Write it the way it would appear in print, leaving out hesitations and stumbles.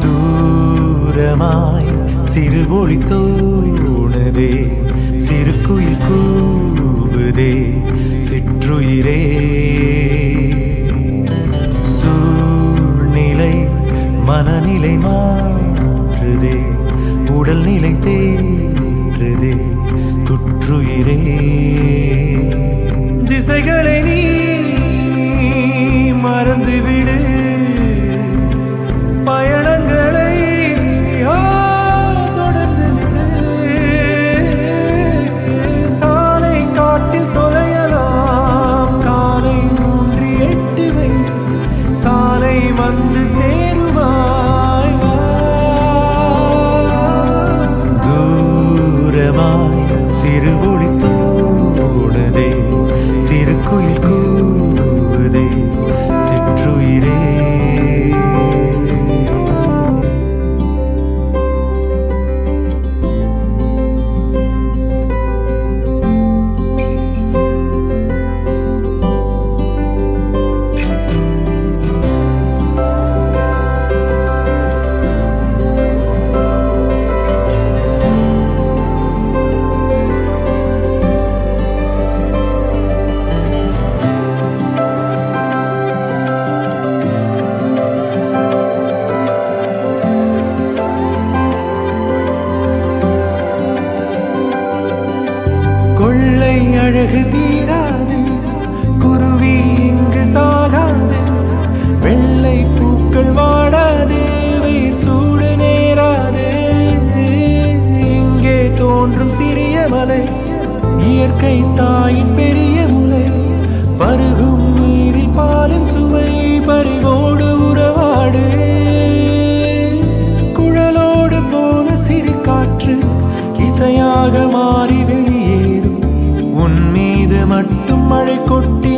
தூரமாய் சிறு ஒளி தோணுதே, சிறு குயில் கூவுதே, சிற்றுயிரே சூழ்நிலை மனநிலை மாற்றுதே, உடல்நிலை தேற்றுதே, குற்றுயிரே திசைகளை நீ மறந்துவிடு, பயணங்களை தொடர்ந்து விடு. சாலை காட்டில் தொலையலாம், காலை ஊன்றி எட்டு வை, சாலை வந்து சேருவாய். தூரமாய் சிறு ஒளி தோணுதே, சிறு குயில் கூவுதே, சிற்றுயிரே கொள்ளை அழகு தீராது, குருவி இங்கு சாகாது, வெள்ளை பூக்கள் வாடாது, வெயில் சூடு நேராது. இங்கே தோன்றும் சிறிய மலை இயற்கை தாயின் பெரிய முலை, பருகும் நீரில் பாலின் சுவை, பறிவோடு உறவாடு. குழலோடு போன சிறு காற்று இசையாக மாறி வெளியேறும், உன் மீது மட்டும் மழை கொட்டி